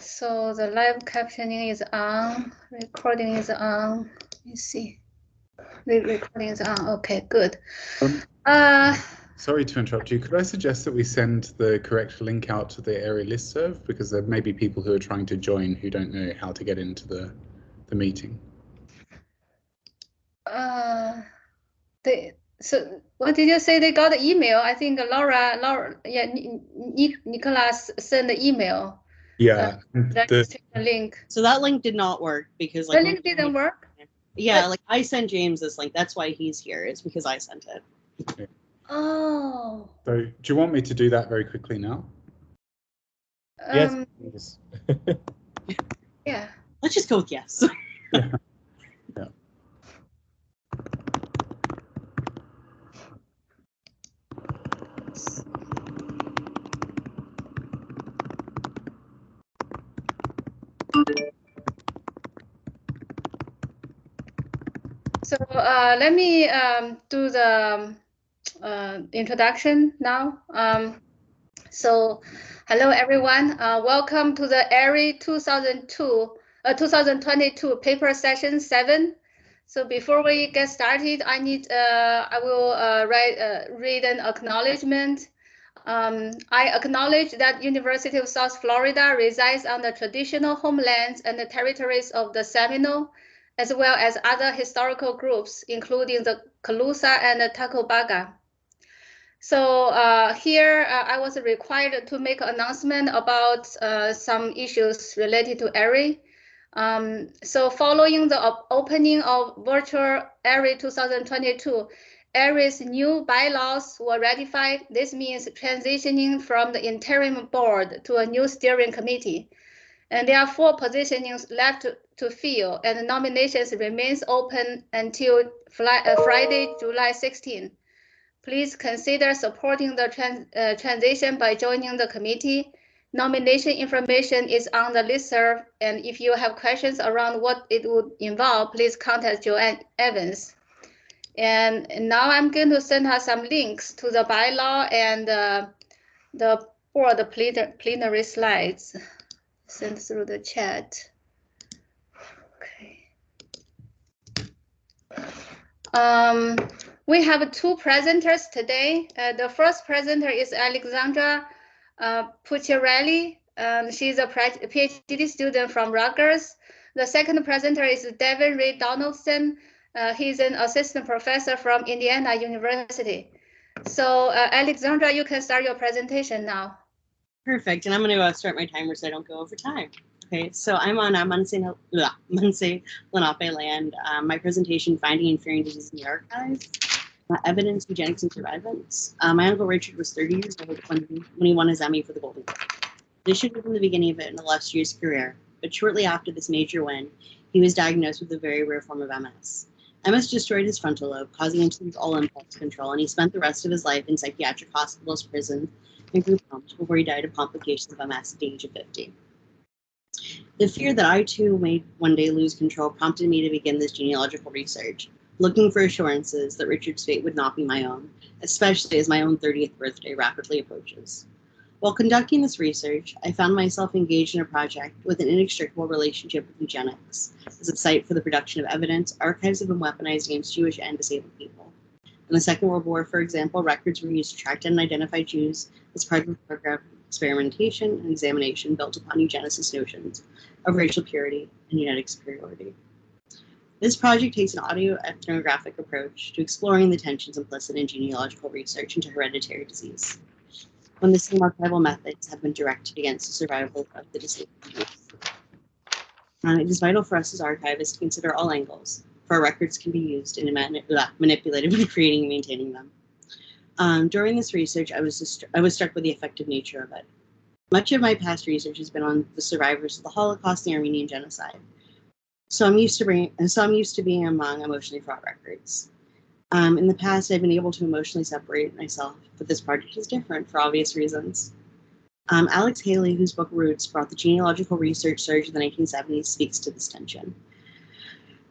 So the live captioning is on, recording is on. Let me see. The recording is on. Okay, good. Sorry to interrupt you. Could I suggest that we send the correct link out to the AERI listserv, because there may be people who are trying to join who don't know how to get into the meeting. So what did you say? They got the email. I think Laura, yeah, Nicholas sent the email. Yeah. The link. So that link did not work because the link didn't work. Yeah, like I sent James this link. That's why he's here. It's because I sent it. Okay. Oh. So do you want me to do that very quickly now? Yes, please. Yeah. Let's just go with yes. Yeah. Yeah. So let me do the introduction now. So hello everyone. Welcome to the AERI 2022 paper session 7. So before we get started, I will read an acknowledgement. I acknowledge that University of South Florida resides on the traditional homelands and the territories of the Seminole, as well as other historical groups, including the Calusa and the Tacobaga. So here I was required to make an announcement about some issues related to AERI. So following the opening of virtual AERI 2022, AERI's new bylaws were ratified. This means transitioning from the interim board to a new steering committee. And there are 4 positions left to fill, and the nominations remains open until Friday, July 16. Please consider supporting the transition by joining the committee. Nomination information is on the listserv, and if you have questions around what it would involve, please contact Joanne Evans. And now I'm going to send her some links to the bylaw and the board plenary slides. Send through the chat. Okay. We have 2 presenters today. The first presenter is Alexandra Pucciarelli. She's a PhD student from Rutgers. The second presenter is Devan Ray Donaldson. He's an assistant professor from Indiana University. So Alexandra, you can start your presentation now. Perfect, and I'm going to start my timer so I don't go over time. Okay, so I'm on Munsey Lenape land. My presentation, Finding and Fearing Disease in the Archives, Evidence, Eugenics, and Survivance. My uncle Richard was 30 years old when he won his Emmy for the Golden Globe. This should have been the beginning of an illustrious career, but shortly after this major win, he was diagnosed with a very rare form of MS. MS destroyed his frontal lobe, causing him to lose all impulse control, and he spent the rest of his life in psychiatric hospitals, prisons, and group homes before he died of complications of MS at the age of 50. The fear that I too may one day lose control prompted me to begin this genealogical research, looking for assurances that Richard's fate would not be my own, especially as my own 30th birthday rapidly approaches. While conducting this research, I found myself engaged in a project with an inextricable relationship with eugenics as a site for the production of evidence. Archives have been weaponized against Jewish and disabled people. In the Second World War, for example, records were used to track down and identify Jews as part of a program of experimentation and examination built upon eugenicist notions of racial purity and genetic superiority. This project takes an audio-ethnographic approach to exploring the tensions implicit in genealogical research into hereditary disease, when the same archival methods have been directed against the survival of the disabled Jews. It is vital for us as archivists to consider all angles, for our records can be used and manipulated when creating and maintaining them. During this research, I was struck with the effective nature of it. Much of my past research has been on the survivors of the Holocaust and the Armenian genocide. So I'm used to being among emotionally fraught records. In the past, I've been able to emotionally separate myself, but this project is different for obvious reasons. Alex Haley, whose book Roots brought the genealogical research surge of the 1970s, speaks to this tension.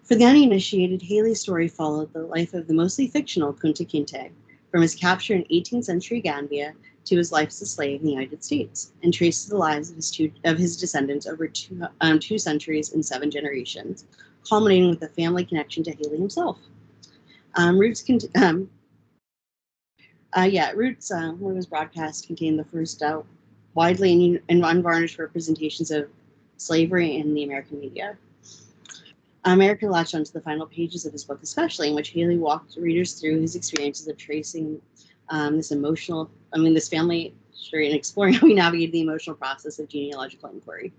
For the uninitiated, Haley's story followed the life of the mostly fictional 𝐏𝐚𝐩𝐞𝐫𝐬, from his capture in 18th century Gambia to his life as a slave in the United States, and traces the lives of his descendants over two centuries and 7 generations, culminating with a family connection to Haley himself. Roots, when it was broadcast, contained the first widely and unvarnished representations of slavery in the American media. America latched onto the final pages of his book, especially in which Haley walked readers through his experiences of tracing this family history and exploring how he navigated the emotional process of genealogical inquiry.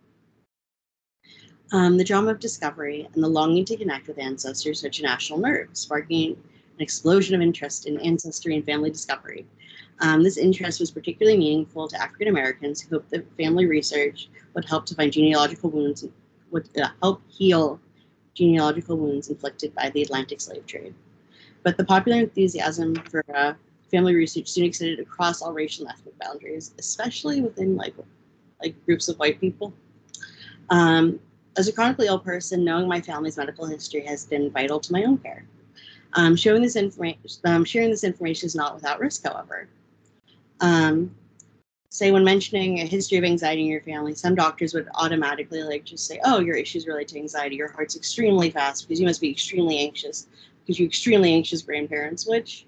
The drama of discovery and the longing to connect with ancestors touched a national nerve, sparking an explosion of interest in ancestry and family discovery. This interest was particularly meaningful to African Americans who hoped that family research would help to find genealogical wounds, would help heal genealogical wounds inflicted by the Atlantic slave trade. But the popular enthusiasm for family research soon extended across all racial and ethnic boundaries, especially within like groups of white people. As a chronically ill person, knowing my family's medical history has been vital to my own care. Sharing this information is not without risk, however. Say when mentioning a history of anxiety in your family, some doctors would automatically just say, oh, your issues relate to anxiety. Your heart's extremely fast because you must be extremely anxious because you're extremely anxious grandparents, which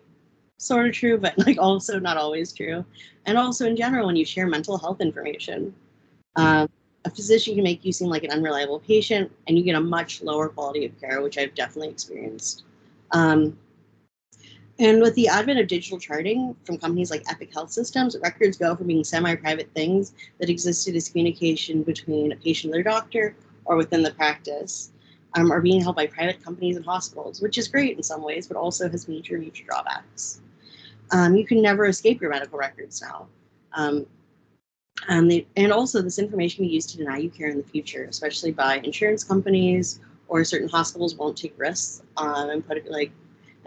sort of true, but also not always true. And also in general, when you share mental health information, a physician can make you seem like an unreliable patient and you get a much lower quality of care, which I've definitely experienced. And with the advent of digital charting from companies like Epic Health Systems, records go from being semi-private things that existed as communication between a patient and their doctor or within the practice, are being held by private companies and hospitals, which is great in some ways, but also has major drawbacks. You can never escape your medical records now. And also this information can be used to deny you care in the future, especially by insurance companies, or certain hospitals won't take risks and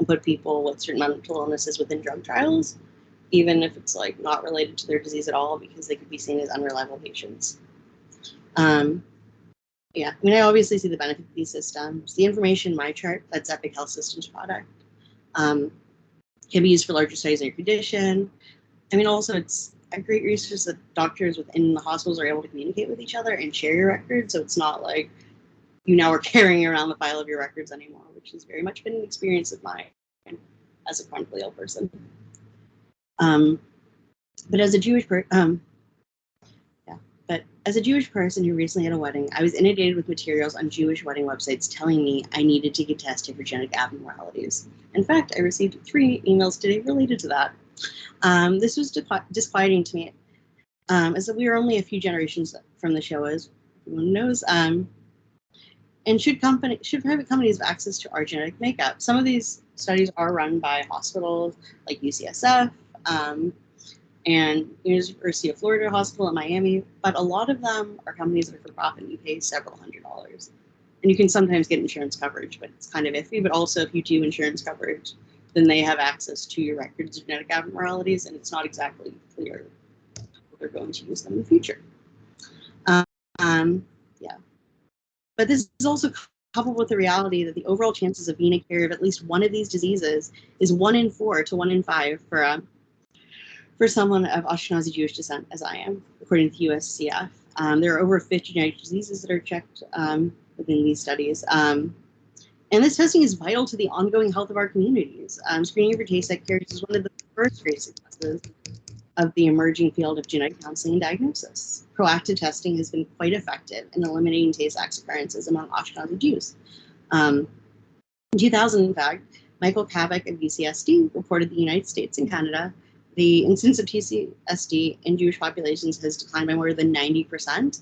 put people with certain mental illnesses within drug trials, even if it's not related to their disease at all, because they could be seen as unreliable patients. I obviously see the benefit of these systems. The information in my chart, that's Epic Health Systems product, can be used for larger studies in your condition. Also it's a great resource that doctors within the hospitals are able to communicate with each other and share your records, so it's not like you now are carrying around the file of your records anymore, which has very much been an experience of mine as a chronically ill person. But as a Jewish person who recently had a wedding, I was inundated with materials on Jewish wedding websites telling me I needed to get tested for genetic abnormalities. In fact, I received 3 emails today related to that. This was disquieting to me, as we are only a few generations from the show, as everyone knows. And should private companies have access to our genetic makeup? Some of these studies are run by hospitals like UCSF and University of Florida Hospital in Miami, but a lot of them are companies that are for profit and you pay several $100s. And you can sometimes get insurance coverage, but it's kind of iffy. But also if you do insurance coverage, then they have access to your records of genetic abnormalities, and it's not exactly clear how they're going to use them in the future. But this is also coupled with the reality that the overall chances of being a carrier of at least one of these diseases is 1 in 4 to 1 in 5 for someone of Ashkenazi Jewish descent, as I am, according to the USCF. There are over 50 genetic diseases that are checked within these studies. And this testing is vital to the ongoing health of our communities. Screening for TASEC carriers is one of the first great successes of the emerging field of genetic counseling and diagnosis. Proactive testing has been quite effective in eliminating Tay-Sachs occurrences among Ashkenazi Jews. In 2000, in fact, Michael Kavik of UCSD reported the United States and Canada, the incidence of TCSD in Jewish populations has declined by more than 90%.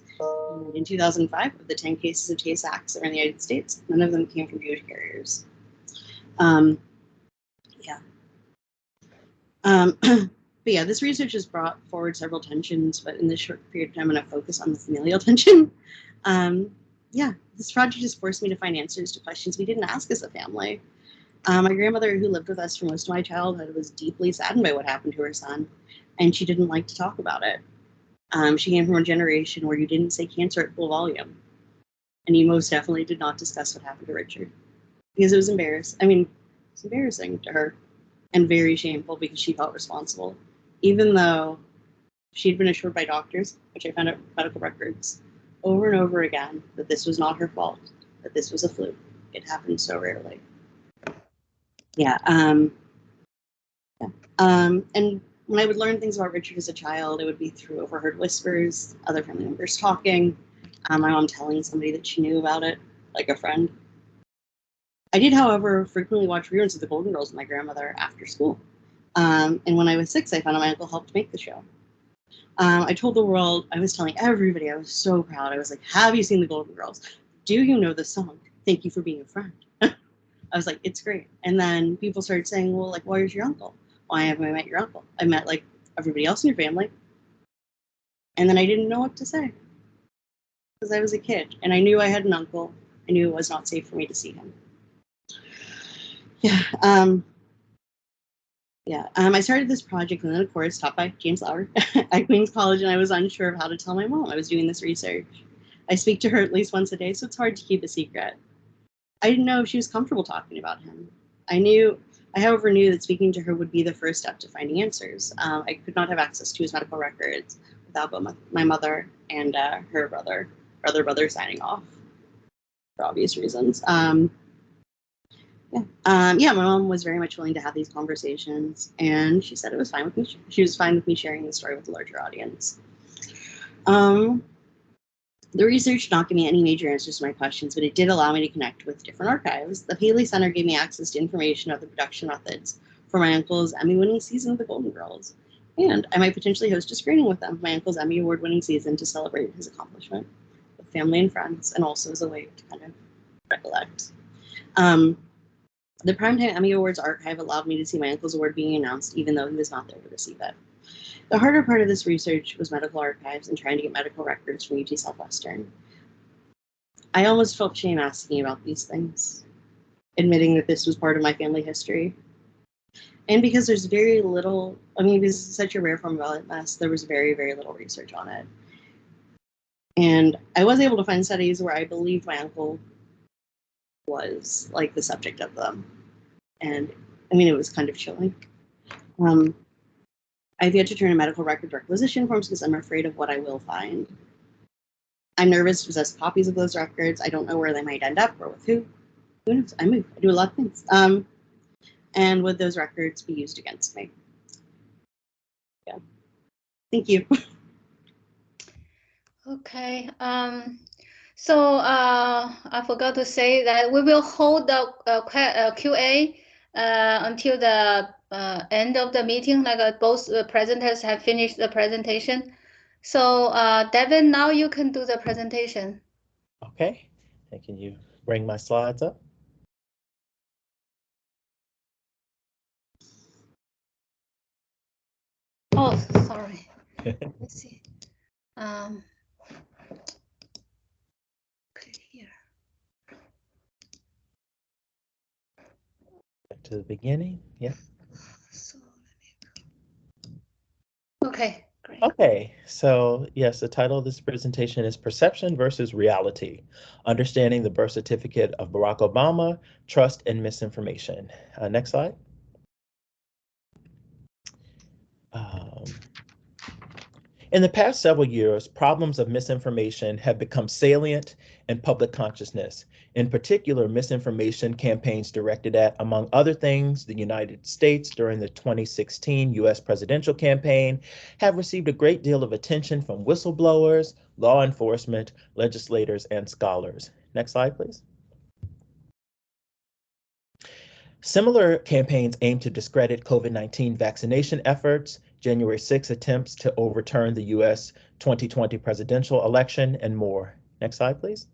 In 2005, of the 10 cases of Tay-Sachs in the United States, none of them came from Jewish carriers. But yeah, this research has brought forward several tensions, but in this short period of time, I'm going to focus on the familial tension. This project has forced me to find answers to questions we didn't ask as a family. My grandmother, who lived with us for most of my childhood, was deeply saddened by what happened to her son, and she didn't like to talk about it. She came from a generation where you didn't say cancer at full volume, and you most definitely did not discuss what happened to Richard, because it was embarrassing. It's embarrassing to her. and very shameful because she felt responsible, even though she'd been assured by doctors, which I found out medical records, over and over again that this was not her fault, that this was a fluke. It happened so rarely. And when I would learn things about Richard as a child, it would be through overheard whispers, other family members talking, my mom telling somebody that she knew about it, like a friend. I did, however, frequently watch reruns of The Golden Girls with my grandmother after school. And when I was 6, I found out my uncle helped make the show. I told the world, I was telling everybody, I was so proud. I was like, have you seen The Golden Girls? Do you know the song? Thank you for being a friend. I was like, it's great. And then people started saying, well, like, where's your uncle? Why haven't I met your uncle? I met like everybody else in your family. And then I didn't know what to say because I was a kid and I knew I had an uncle. I knew it was not safe for me to see him. I started this project and then a course taught by James Lauer at Queen's College, and I was unsure of how to tell my mom I was doing this research. I speak to her at least once a day, so it's hard to keep a secret. I didn't know if she was comfortable talking about him. I, however, knew that speaking to her would be the first step to finding answers. I could not have access to his medical records without both my mother and her brother signing off for obvious reasons. My mom was very much willing to have these conversations, and she said it was fine with me. She was fine with me sharing the story with a larger audience. The research did not give me any major answers to my questions, but it did allow me to connect with different archives. The Paley Center gave me access to information about the production methods for my uncle's Emmy-winning season of The Golden Girls, and I might potentially host a screening with them, my uncle's Emmy Award-winning season, to celebrate his accomplishment with family and friends, and also as a way to kind of recollect. The Primetime Emmy Awards archive allowed me to see my uncle's award being announced, even though he was not there to receive it. The harder part of this research was medical archives and trying to get medical records from UT Southwestern. I almost felt shame asking about these things, admitting that this was part of my family history. And because there's very little, because it's such a rare form of MS, there was very, very little research on it. And I was able to find studies where I believed my uncle was like the subject of them. And it was kind of chilling. I've yet to turn in medical record requisition forms because I'm afraid of what I will find. I'm nervous to possess copies of those records. I don't know where they might end up or with who. Who knows? I move. I do a lot of things. And would those records be used against me? Yeah. Thank you. Okay. So I forgot to say that we will hold the QA until the end of the meeting, like both presenters have finished the presentation. So Devan, now you can do the presentation. Okay, and can you bring my slides up? Oh, sorry. Let's see. Click here. Back to the beginning, yeah. So, okay, great. Okay, so yes, the title of this presentation is Perception versus Reality, Understanding the Birth Certificate of Barack Obama, Trust and Misinformation. Next slide. In the past several years, problems of misinformation have become salient in public consciousness. In particular, misinformation campaigns directed at, among other things, the United States during the 2016 US presidential campaign have received a great deal of attention from whistleblowers, law enforcement, legislators, and scholars. Next slide, please. Similar campaigns aim to discredit COVID-19 vaccination efforts, January 6 attempts to overturn the US 2020 presidential election, and more. Next slide, please.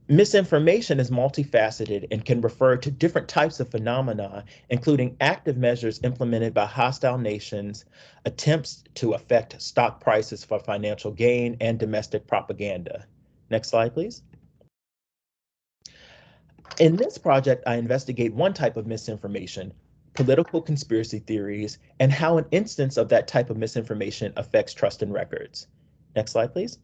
Misinformation is multifaceted and can refer to different types of phenomena, including active measures implemented by hostile nations, attempts to affect stock prices for financial gain, and domestic propaganda. Next slide, please. In this project, I investigate one type of misinformation, political conspiracy theories, and how an instance of that type of misinformation affects trust in records. Next slide, please.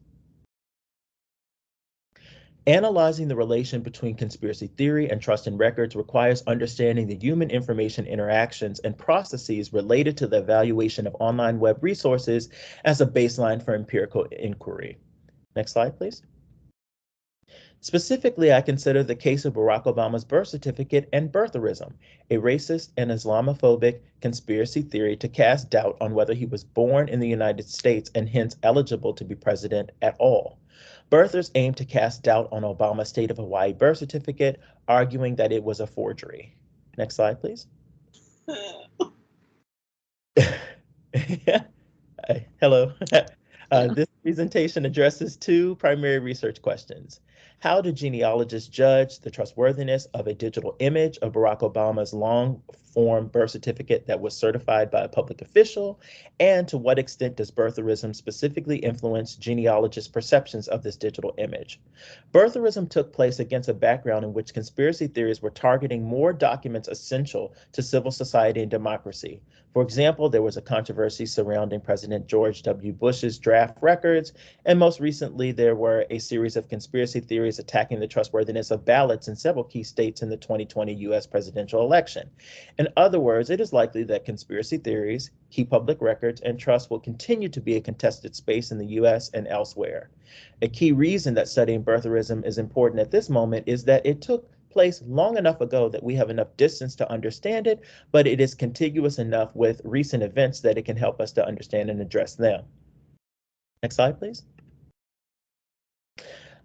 Analyzing the relation between conspiracy theory and trust in records requires understanding the human information interactions and processes related to the evaluation of online web resources as a baseline for empirical inquiry. Next slide, please. Specifically, I consider the case of Barack Obama's birth certificate and birtherism, a racist and Islamophobic conspiracy theory to cast doubt on whether he was born in the United States and hence eligible to be president at all. Birthers aim to cast doubt on Obama's state of Hawaii birth certificate, arguing that it was a forgery. Next slide, please. Hello. This presentation addresses two primary research questions. How do genealogists judge the trustworthiness of a digital image of Barack Obama's long-form birth certificate that was certified by a public official? And to what extent does birtherism specifically influence genealogists' perceptions of this digital image? Birtherism took place against a background in which conspiracy theories were targeting more documents essential to civil society and democracy. For example, there was a controversy surrounding President George W. Bush's draft records, and most recently, there were a series of conspiracy theories attacking the trustworthiness of ballots in several key states in the 2020 U.S. presidential election. In other words, it is likely that conspiracy theories, key public records, and trust will continue to be a contested space in the U.S. and elsewhere. A key reason that studying birtherism is important at this moment is that it took place long enough ago that we have enough distance to understand it, but it is contiguous enough with recent events that it can help us to understand and address them. Next slide, please.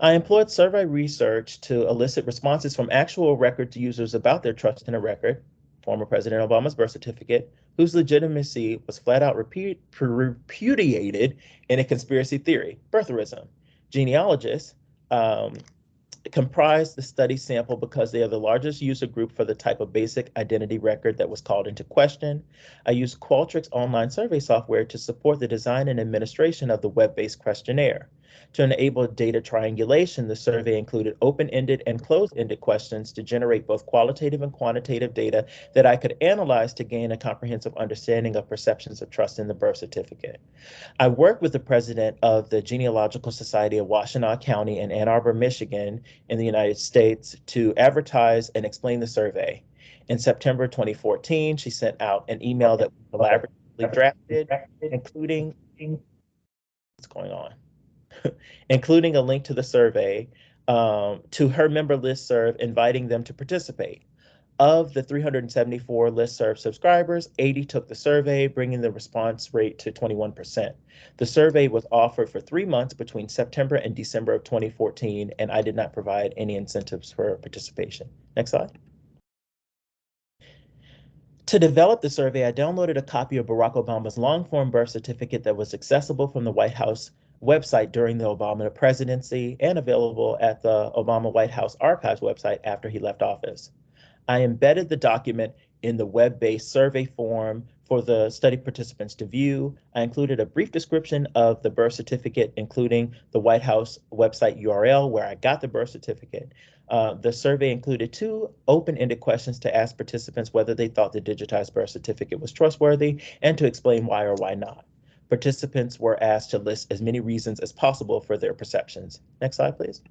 I employed survey research to elicit responses from actual records users about their trust in a record, former President Obama's birth certificate, whose legitimacy was flat out repudiated in a conspiracy theory, birtherism. Genealogists comprise the study sample because they are the largest user group for the type of basic identity record that was called into question. I used Qualtrics online survey software to support the design and administration of the web-based questionnaire. To enable data triangulation, the survey included open-ended and closed-ended questions to generate both qualitative and quantitative data that I could analyze to gain a comprehensive understanding of perceptions of trust in the birth certificate. I worked with the president of the Genealogical Society of Washtenaw County in Ann Arbor, Michigan, in the United States to advertise and explain the survey. In September 2014, she sent out an email that we collaboratively drafted, including what's going on. including a link to the survey to her member listserv, inviting them to participate. Of the 374 listserv subscribers, 80 took the survey, bringing the response rate to 21%. The survey was offered for 3 months between September and December of 2014, and I did not provide any incentives for participation. Next slide. To develop the survey, I downloaded a copy of Barack Obama's long-form birth certificate that was accessible from the White House website during the Obama presidency and available at the Obama White House Archives website after he left office. I embedded the document in the web-based survey form for the study participants to view. I included a brief description of the birth certificate, including the White House website URL where I got the birth certificate. The survey included 2 open-ended questions to ask participants whether they thought the digitized birth certificate was trustworthy and to explain why or why not. Participants were asked to list as many reasons as possible for their perceptions. Next slide, please.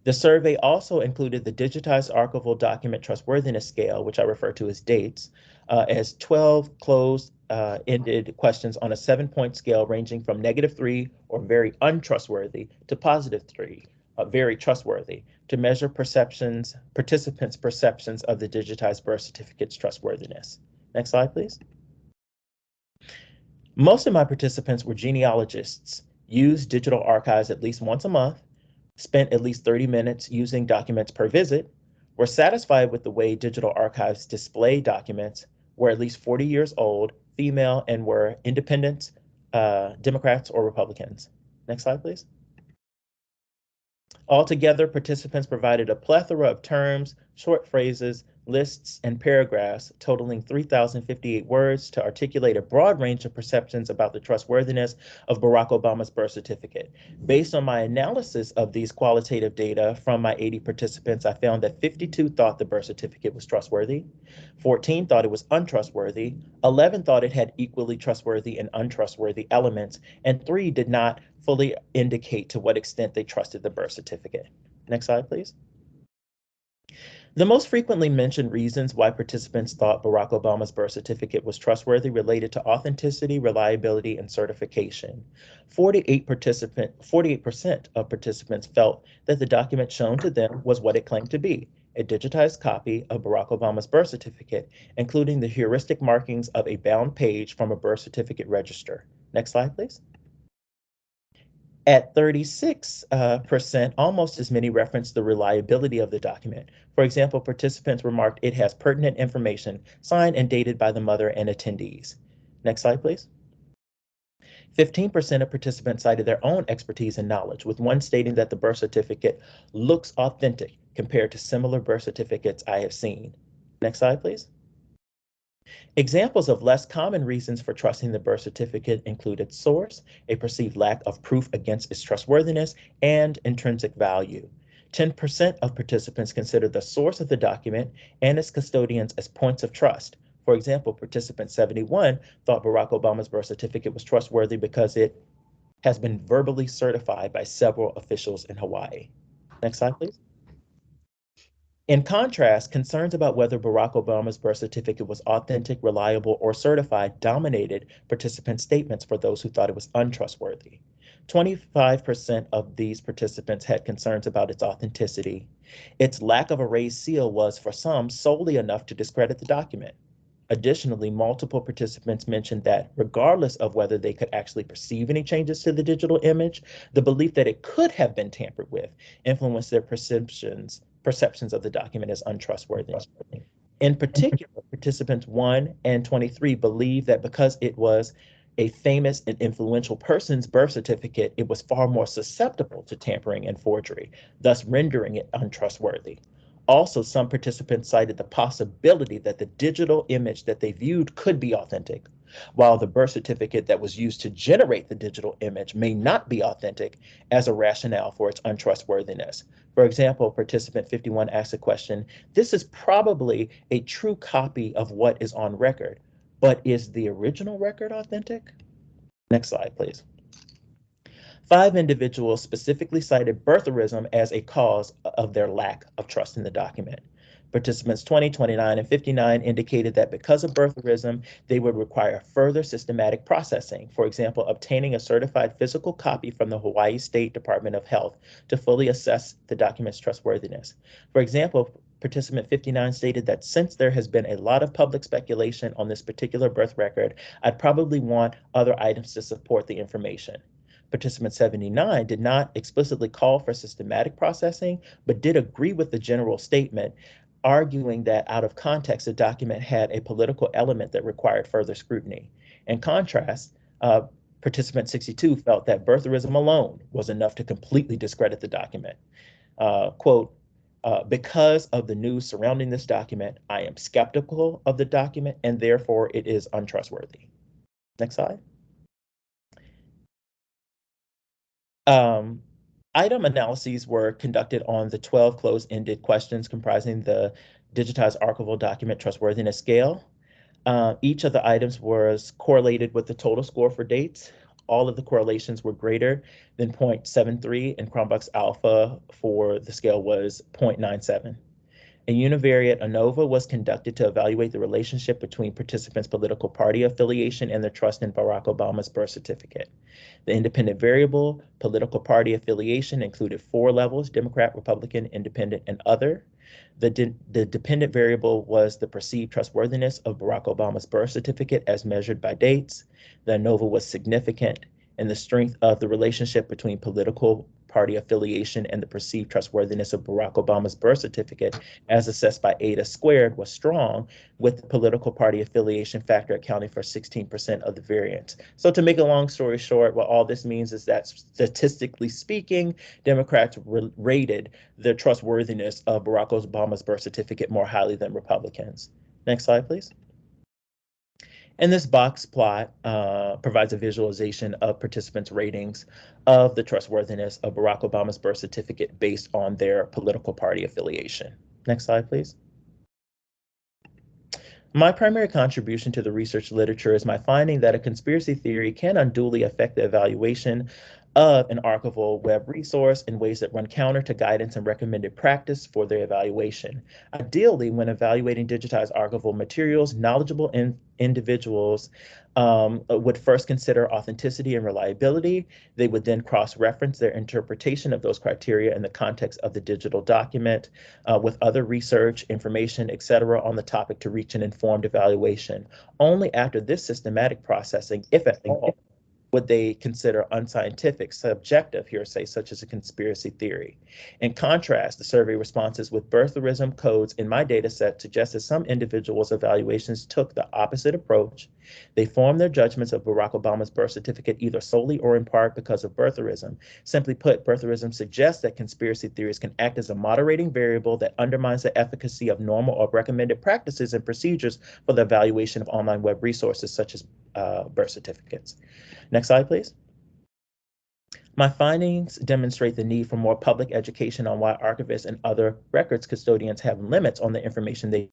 The survey also included the digitized archival document trustworthiness scale, which I refer to as DATES, as 12 closed-ended questions on a 7-point scale ranging from -3 or very untrustworthy to +3, very trustworthy, to measure participants' perceptions of the digitized birth certificate's trustworthiness. Next slide, please. Most of my participants were genealogists, used digital archives at least once a month, spent at least 30 minutes using documents per visit, were satisfied with the way digital archives display documents, were at least 40 years old, female, and were independents, Democrats, or Republicans. Next slide, please. Altogether, participants provided a plethora of terms, short phrases, lists, and paragraphs totaling 3,058 words to articulate a broad range of perceptions about the trustworthiness of Barack Obama's birth certificate. Based on my analysis of these qualitative data from my 80 participants, I found that 52 thought the birth certificate was trustworthy, 14 thought it was untrustworthy, 11 thought it had equally trustworthy and untrustworthy elements, and 3 did not fully indicate to what extent they trusted the birth certificate. Next slide, please. The most frequently mentioned reasons why participants thought Barack Obama's birth certificate was trustworthy related to authenticity, reliability, and certification. 48% of participants felt that the document shown to them was what it claimed to be, a digitized copy of Barack Obama's birth certificate, including the heuristic markings of a bound page from a birth certificate register. Next slide, please. At 36%, almost as many referenced the reliability of the document. For example, participants remarked it has pertinent information signed and dated by the mother and attendees. Next slide, please. 15% of participants cited their own expertise and knowledge, with one stating that the birth certificate looks authentic compared to similar birth certificates I have seen. Next slide, please. Examples of less common reasons for trusting the birth certificate include its source, a perceived lack of proof against its trustworthiness, and intrinsic value. 10% of participants considered the source of the document and its custodians as points of trust. For example, participant 71 thought Barack Obama's birth certificate was trustworthy because it has been verbally certified by several officials in Hawaii. Next slide, please. In contrast, concerns about whether Barack Obama's birth certificate was authentic, reliable, or certified dominated participant statements for those who thought it was untrustworthy. 25% of these participants had concerns about its authenticity. Its lack of a raised seal was, for some, solely enough to discredit the document. Additionally, multiple participants mentioned that regardless of whether they could actually perceive any changes to the digital image, the belief that it could have been tampered with influenced their perceptions of the document as untrustworthy. In particular, participants 1 and 23 believed that because it was a famous and influential person's birth certificate, it was far more susceptible to tampering and forgery, thus rendering it untrustworthy. Also, some participants cited the possibility that the digital image that they viewed could be authentic, while the birth certificate that was used to generate the digital image may not be authentic as a rationale for its untrustworthiness. For example, participant 51 asked the question, "This is probably a true copy of what is on record, but is the original record authentic?" Next slide, please. 5 individuals specifically cited birtherism as a cause of their lack of trust in the document. Participants 20, 29, and 59 indicated that because of birtherism, they would require further systematic processing. For example, obtaining a certified physical copy from the Hawaii State Department of Health to fully assess the document's trustworthiness. For example, participant 59 stated that since there has been a lot of public speculation on this particular birth record, I'd probably want other items to support the information. Participant 79 did not explicitly call for systematic processing, but did agree with the general statement, arguing that out of context, the document had a political element that required further scrutiny. In contrast, participant 62 felt that birtherism alone was enough to completely discredit the document. Quote, "Because of the news surrounding this document, I am skeptical of the document and therefore it is untrustworthy." Next slide. Item analyses were conducted on the 12 closed-ended questions comprising the digitized archival document trustworthiness scale. Each of the items was correlated with the total score for dates. All of the correlations were greater than 0.73, and Cronbach's alpha for the scale was 0.97. A univariate ANOVA was conducted to evaluate the relationship between participants' political party affiliation and their trust in Barack Obama's birth certificate. The independent variable, political party affiliation, included 4 levels: Democrat, Republican, Independent, and Other. The dependent variable was the perceived trustworthiness of Barack Obama's birth certificate as measured by dates. The ANOVA was significant, and the strength of the relationship between political party affiliation and the perceived trustworthiness of Barack Obama's birth certificate as assessed by AERI was strong, with the political party affiliation factor accounting for 16% of the variance. So to make a long story short, what all this means is that statistically speaking, Democrats rated the trustworthiness of Barack Obama's birth certificate more highly than Republicans. Next slide, please. And this box plot provides a visualization of participants' ratings of the trustworthiness of Barack Obama's birth certificate based on their political party affiliation. Next slide, please. My primary contribution to the research literature is my finding that a conspiracy theory can unduly affect the evaluation of an archival web resource in ways that run counter to guidance and recommended practice for their evaluation. Ideally, when evaluating digitized archival materials, knowledgeable individuals would first consider authenticity and reliability. They would then cross-reference their interpretation of those criteria in the context of the digital document with other research, information, etc. on the topic to reach an informed evaluation. Only after this systematic processing, if at all, would they consider unscientific, subjective hearsay, such as a conspiracy theory. In contrast, the survey responses with birtherism codes in my data set suggest that some individuals' evaluations took the opposite approach. They formed their judgments of Barack Obama's birth certificate either solely or in part because of birtherism. Simply put, birtherism suggests that conspiracy theories can act as a moderating variable that undermines the efficacy of normal or recommended practices and procedures for the evaluation of online web resources such as birth certificates. Next slide, please. My findings demonstrate the need for more public education on why archivists and other records custodians have limits on the information they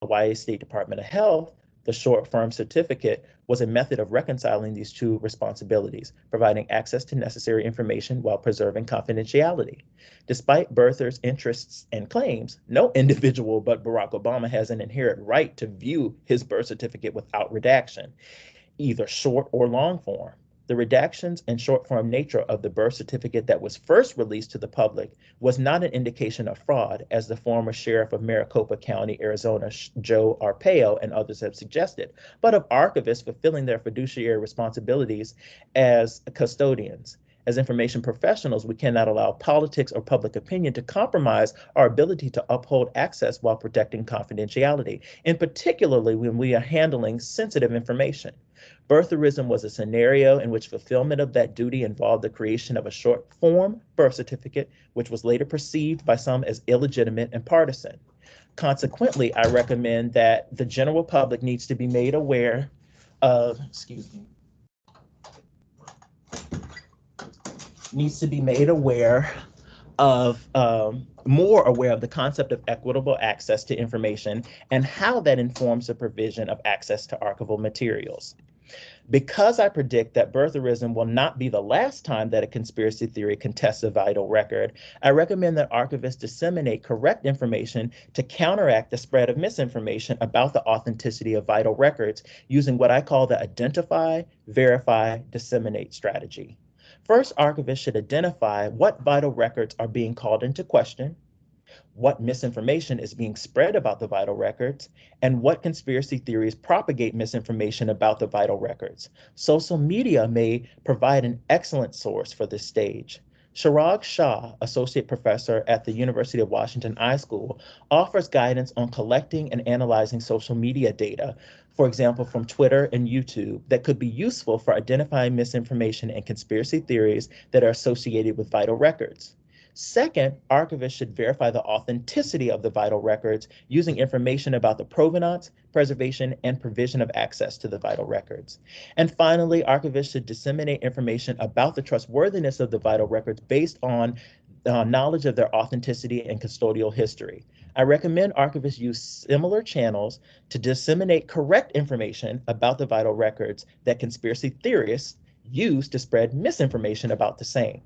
Hawaii State Department of Health. The short form certificate was a method of reconciling these two responsibilities, providing access to necessary information while preserving confidentiality. Despite birthers' interests and claims, no individual but Barack Obama has an inherent right to view his birth certificate without redaction, either short or long form. The redactions and short form nature of the birth certificate that was first released to the public was not an indication of fraud, as the former sheriff of Maricopa County, Arizona, Joe Arpaio, and others have suggested, but of archivists fulfilling their fiduciary responsibilities as custodians. As information professionals, we cannot allow politics or public opinion to compromise our ability to uphold access while protecting confidentiality, and particularly when we are handling sensitive information. Birtherism was a scenario in which fulfillment of that duty involved the creation of a short form birth certificate, which was later perceived by some as illegitimate and partisan. Consequently, I recommend that the general public needs to be made aware of, more aware of the concept of equitable access to information and how that informs the provision of access to archival materials. Because I predict that birtherism will not be the last time that a conspiracy theory contests a vital record, I recommend that archivists disseminate correct information to counteract the spread of misinformation about the authenticity of vital records using what I call the identify, verify, disseminate strategy. First, archivists should identify what vital records are being called into question, what misinformation is being spread about the vital records, and what conspiracy theories propagate misinformation about the vital records. Social media may provide an excellent source for this stage. Chirag Shah, associate professor at the University of Washington iSchool, offers guidance on collecting and analyzing social media data, for example, from Twitter and YouTube, that could be useful for identifying misinformation and conspiracy theories that are associated with vital records. Second, archivists should verify the authenticity of the vital records using information about the provenance, preservation, and provision of access to the vital records. And finally, archivists should disseminate information about the trustworthiness of the vital records based on knowledge of their authenticity and custodial history. I recommend archivists use similar channels to disseminate correct information about the vital records that conspiracy theorists use to spread misinformation about the same.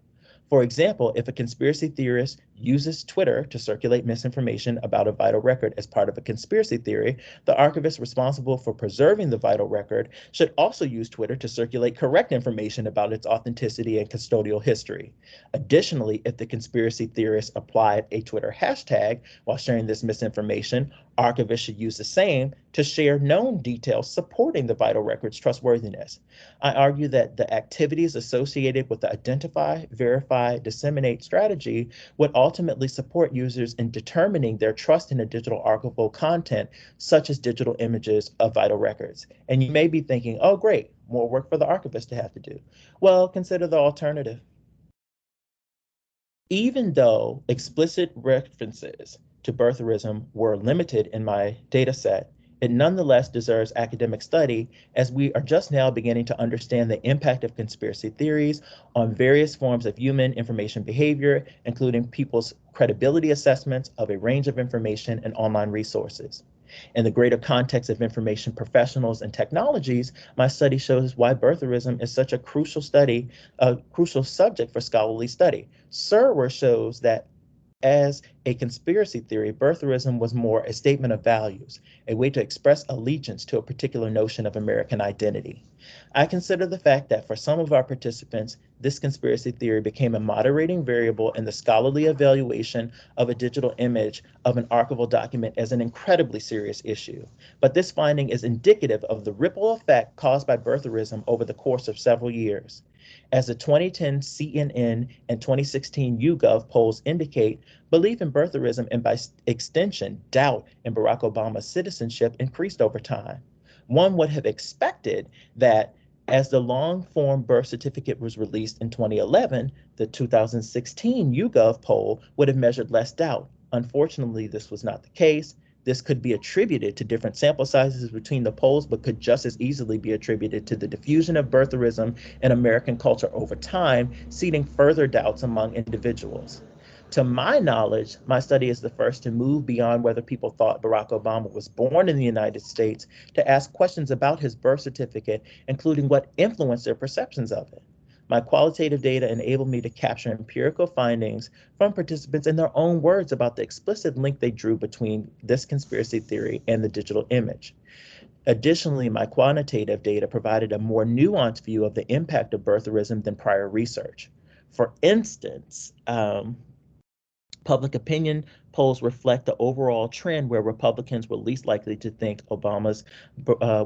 For example, if a conspiracy theorist uses Twitter to circulate misinformation about a vital record as part of a conspiracy theory, the archivist responsible for preserving the vital record should also use Twitter to circulate correct information about its authenticity and custodial history. Additionally, if the conspiracy theorist applied a Twitter hashtag while sharing this misinformation, archivists should use the same to share known details supporting the vital record's trustworthiness. I argue that the activities associated with the identify, verify, disseminate strategy would ultimately support users in determining their trust in a digital archival content, such as digital images of vital records. And you may be thinking, oh, great, more work for the archivist to have to do. Well, consider the alternative. Even though explicit references to birtherism were limited in my data set, it nonetheless deserves academic study, as we are just now beginning to understand the impact of conspiracy theories on various forms of human information behavior, including people's credibility assessments of a range of information and online resources. In the greater context of information professionals and technologies, my study shows why birtherism is such a crucial subject for scholarly study. Serwer shows that as a conspiracy theory, birtherism was more a statement of values, a way to express allegiance to a particular notion of American identity. I consider the fact that for some of our participants, this conspiracy theory became a moderating variable in the scholarly evaluation of a digital image of an archival document as an incredibly serious issue. But this finding is indicative of the ripple effect caused by birtherism over the course of several years. As the 2010 CNN and 2016 YouGov polls indicate, belief in birtherism and by extension, doubt in Barack Obama's citizenship increased over time. One would have expected that as the long-form birth certificate was released in 2011, the 2016 YouGov poll would have measured less doubt. Unfortunately, this was not the case. This could be attributed to different sample sizes between the polls, but could just as easily be attributed to the diffusion of birtherism in American culture over time, seeding further doubts among individuals. To my knowledge, my study is the first to move beyond whether people thought Barack Obama was born in the United States to ask questions about his birth certificate, including what influenced their perceptions of it. My qualitative data enabled me to capture empirical findings from participants in their own words about the explicit link they drew between this conspiracy theory and the digital image. Additionally, my quantitative data provided a more nuanced view of the impact of birtherism than prior research. For instance, public opinion polls reflect the overall trend where Republicans were least likely to think Obama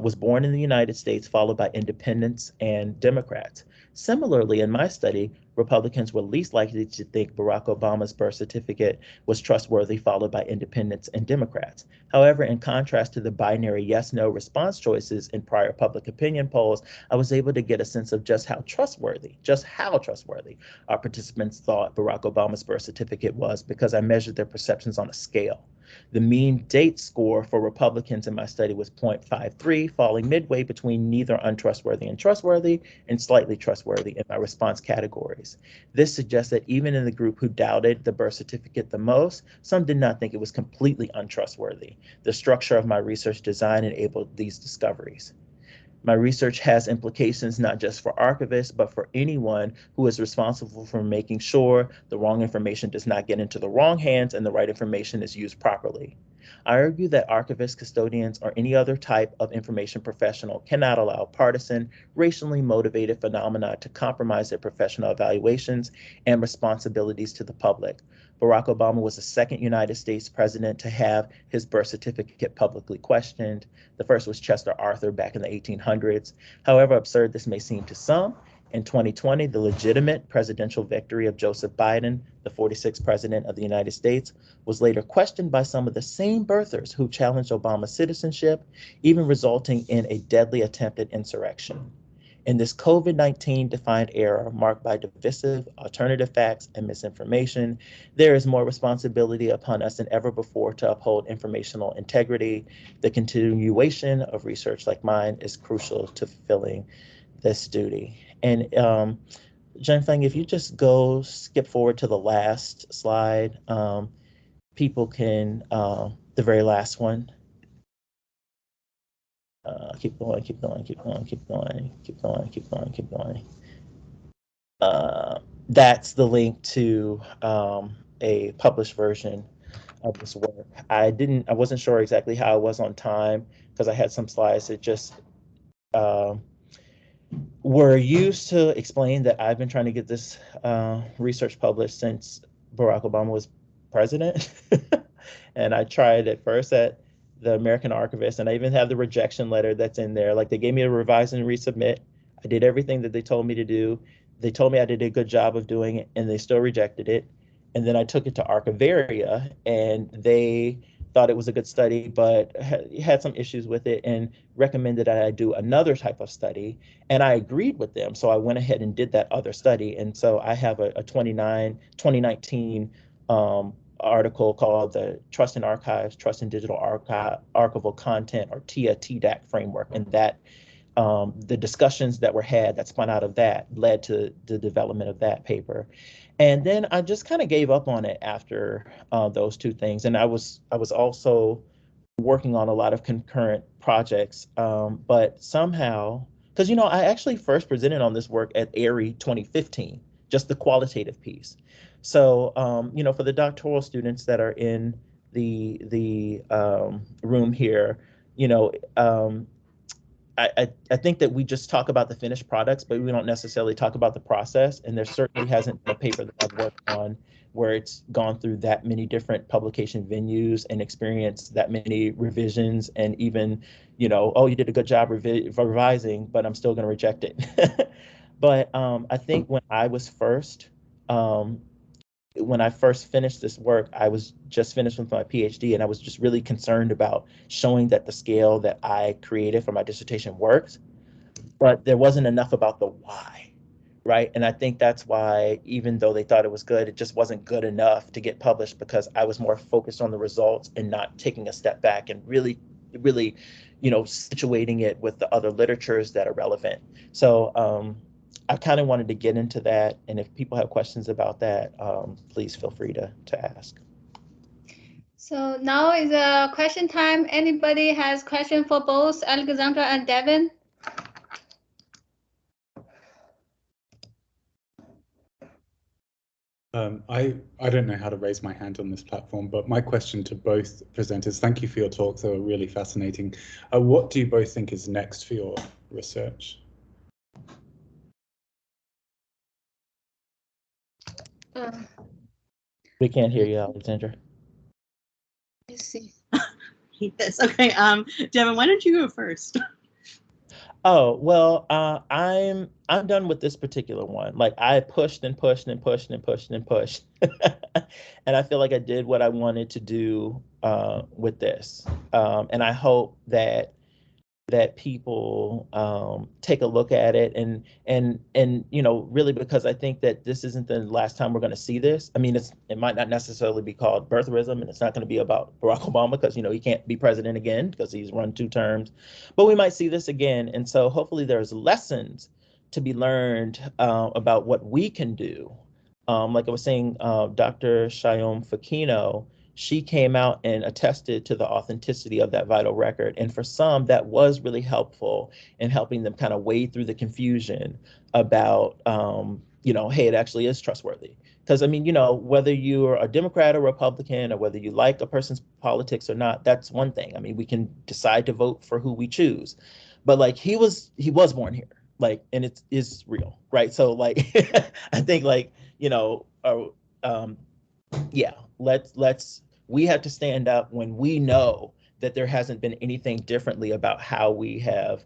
was born in the United States, followed by independents and Democrats. Similarly, in my study, Republicans were least likely to think Barack Obama's birth certificate was trustworthy, followed by independents and Democrats. However, in contrast to the binary yes-no response choices in prior public opinion polls, I was able to get a sense of just how trustworthy our participants thought Barack Obama's birth certificate was, because I measured their perceptions on a scale. The mean date score for Republicans in my study was 0.53, falling midway between neither untrustworthy and trustworthy and slightly trustworthy in my response categories. This suggests that even in the group who doubted the birth certificate the most, some did not think it was completely untrustworthy. The structure of my research design enabled these discoveries. My research has implications not just for archivists, but for anyone who is responsible for making sure the wrong information does not get into the wrong hands and the right information is used properly. I argue that archivists, custodians, or any other type of information professional cannot allow partisan, racially motivated phenomena to compromise their professional evaluations and responsibilities to the public. Barack Obama was the second United States president to have his birth certificate publicly questioned. The first was Chester Arthur back in the 1800s. However absurd this may seem to some, in 2020, the legitimate presidential victory of Joseph Biden, the 46th president of the United States, was later questioned by some of the same birthers who challenged Obama's citizenship, even resulting in a deadly attempted insurrection. In this COVID-19 defined era marked by divisive alternative facts and misinformation, there is more responsibility upon us than ever before to uphold informational integrity. The continuation of research like mine is crucial to fulfilling this duty. And Jianfeng, if you just skip forward to the last slide, people can, the very last one. Keep going. That's the link to a published version of this work. I wasn't sure exactly how I was on time because I had some slides that just were used to explain that I've been trying to get this research published since Barack Obama was president. And I tried at first at the American Archivist, and I even have the rejection letter that's in there. Like, they gave me a revise and resubmit. I did everything that they told me to do. They told me I did a good job of doing it, and they still rejected it. And then I took it to Archivaria, and they thought it was a good study, but had some issues with it and recommended that I do another type of study. And I agreed with them. So I went ahead and did that other study. And so I have a 2019 article called the Trust in Archives, Trust in Digital Archival Content, or TIA-TDAC framework. And that the discussions that were had that spun out of that led to the development of that paper. And then I just kind of gave up on it after those two things. And I was also working on a lot of concurrent projects, but somehow, because, I actually first presented on this work at AERI 2015, just the qualitative piece. So, for the doctoral students that are in the room here, I think that we just talk about the finished products, but we don't necessarily talk about the process. And there certainly hasn't been a paper that I've worked on where it's gone through that many different publication venues and experienced that many revisions, and even, oh, you did a good job revising, but I'm still going to reject it. But I think when I first finished this work, I was just finished with my PhD, and I was just really concerned about showing that the scale that I created for my dissertation works, but there wasn't enough about the why, right? And I think that's why, even though they thought it was good, it just wasn't good enough to get published, because I was more focused on the results and not taking a step back and really, situating it with the other literatures that are relevant. So, I kind of wanted to get into that, and if people have questions about that, please feel free to ask. So now is a question time. Anybody has question for both Alexandra and Devan? I don't know how to raise my hand on this platform, but my question to both presenters, thank you for your talks, they were really fascinating. What do you both think is next for your research? We can't hear you, Alexandra. Let's see. Hate this. Okay, Devan, why don't you go first? Oh, well, I'm done with this particular one. Like, I pushed and pushed and pushed and pushed and pushed. And I feel like I did what I wanted to do with this. And I hope that people take a look at it, and really, because I think that this isn't the last time we're going to see this. I mean, it might not necessarily be called birtherism, and it's not going to be about Barack Obama, because he can't be president again because he's run 2 terms, but we might see this again. And so hopefully there's lessons to be learned about what we can do. Like I was saying, Dr. 𝐏𝐚𝐩𝐞𝐫𝐬, she came out and attested to the authenticity of that vital record. And for some, that was really helpful in helping them kind of wade through the confusion about, hey, it actually is trustworthy. Because, I mean, whether you're a Democrat or Republican, or whether you like a person's politics or not, that's one thing. I mean, we can decide to vote for who we choose. But, like, he was born here, like, and it is real, right? So, like, I think, like, yeah, we have to stand up when we know that there hasn't been anything differently about how we have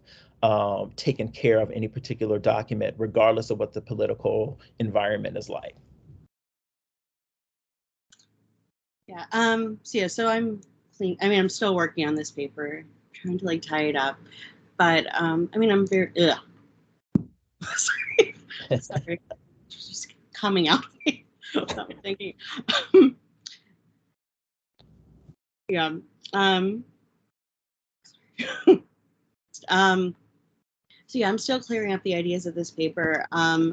taken care of any particular document, regardless of what the political environment is like. Yeah. So I'm clean. I mean, I'm still working on this paper, trying to tie it up, but I mean, I'm very sorry. Sorry, it's just coming out of me without thinking. Yeah. So yeah, I'm still clearing up the ideas of this paper. Yeah,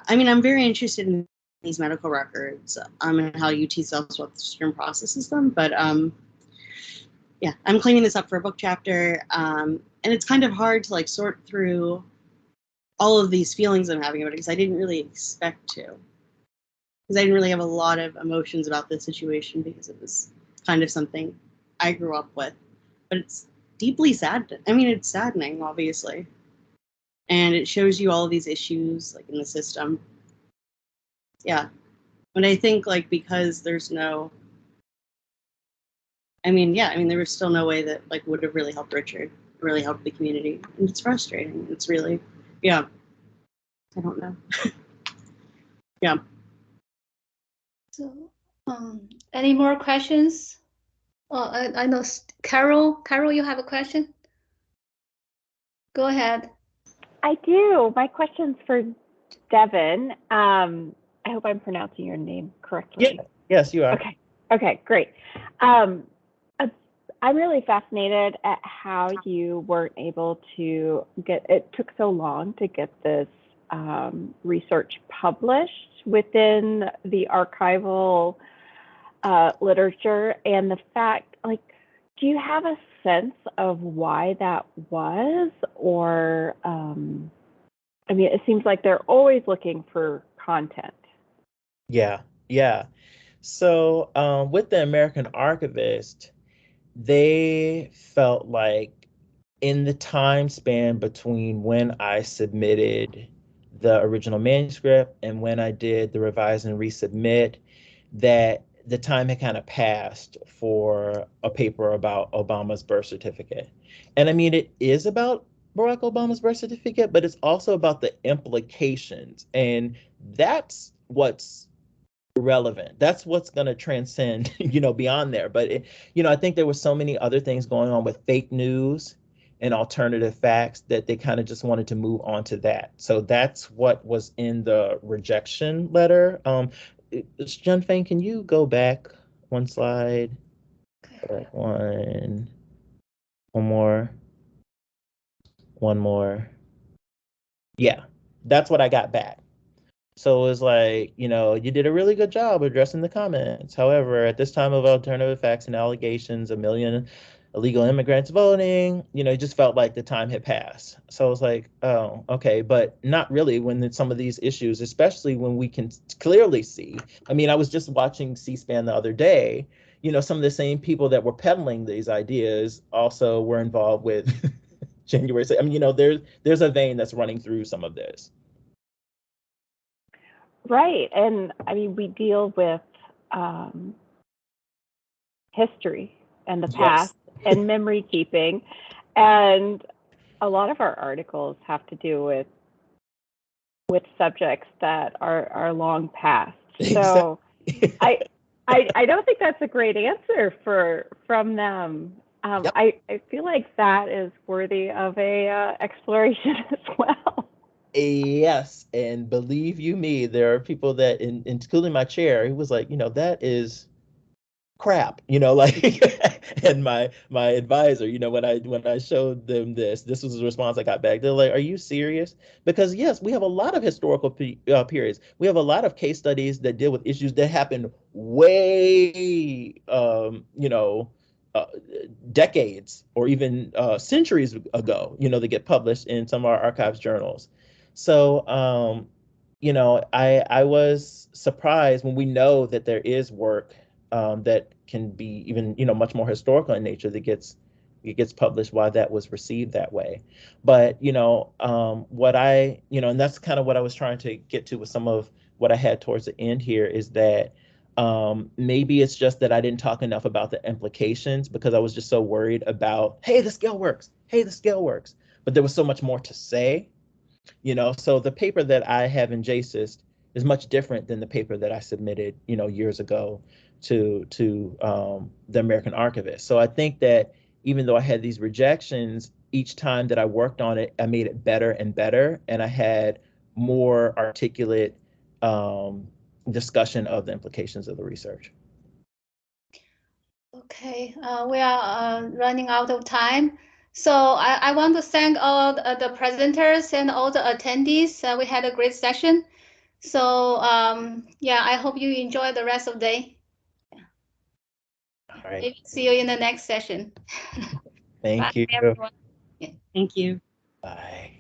I mean, I'm very interested in these medical records, and how UT Southwestern processes them. But yeah, I'm cleaning this up for a book chapter, and it's kind of hard to sort through all of these feelings I'm having about it, because I didn't really expect to. because I didn't really have a lot of emotions about this situation because it was kind of something I grew up with. But it's deeply sad. I mean, it's saddening, obviously. And it shows you all of these issues like in the system. Yeah. And I think like because there's no, there was still no way that like would have really helped Richard, really helped the community. And it's frustrating. It's really, yeah. I don't know. Yeah. So, any more questions? Oh, I know Carol. Carol, you have a question? Go ahead. I do. My question's for Devan. I hope I'm pronouncing your name correctly. Yeah. Yes, you are. Okay. Okay, great. I'm really fascinated at how you weren't able to it took so long to get this research published within the archival literature, and the fact, like, do you have a sense of why that was? Or, it seems like they're always looking for content. Yeah. So with the American Archivist, they felt like in the time span between when I submitted the original manuscript and when I did the revise and resubmit, that the time had kind of passed for a paper about Obama's birth certificate. And it is about Barack Obama's birth certificate, but it's also about the implications. And that's what's relevant. That's what's going to transcend, beyond there. But, I think there were so many other things going on with fake news and alternative facts that they kind of just wanted to move on to that. So that's what was in the rejection letter. John Fane, can you go back one slide? One more. Yeah, that's what I got back. So it was like, you did a really good job addressing the comments. However, at this time of alternative facts and allegations, 1 million illegal immigrants voting, it just felt like the time had passed. So I was like, oh, okay, but not really when some of these issues, especially when we can clearly see. I was just watching C-SPAN the other day, some of the same people that were peddling these ideas also were involved with January. There's a vein that's running through some of this. Right. And we deal with history and the past and memory keeping. And a lot of our articles have to do with subjects that are long past. So I don't think that's a great answer from them. I feel like that is worthy of a exploration as well. Yes, and believe you me, there are people that, including my chair, he was like, that is crap, and my advisor, when I showed them this was the response I got back. They're like, are you serious? Because yes, we have a lot of historical periods. We have a lot of case studies that deal with issues that happened way, decades or even centuries ago, that get published in some of our archives journals. So, I was surprised when we know that there is work that can be even, much more historical in nature that gets published, why that was received that way. But, what and that's kind of what I was trying to get to with some of what I had towards the end here is that maybe it's just that I didn't talk enough about the implications because I was just so worried about, hey, the scale works. But there was so much more to say. So the paper that I have in JSIST is much different than the paper that I submitted, years ago to the American Archivist. So I think that even though I had these rejections, each time that I worked on it, I made it better and better, and I had more articulate discussion of the implications of the research. Okay, we are running out of time. So I want to thank all the presenters and all the attendees. We had a great session. So I hope you enjoy the rest of the day. All right. Maybe see you in the next session. Thank you. Everyone. Thank you. Bye.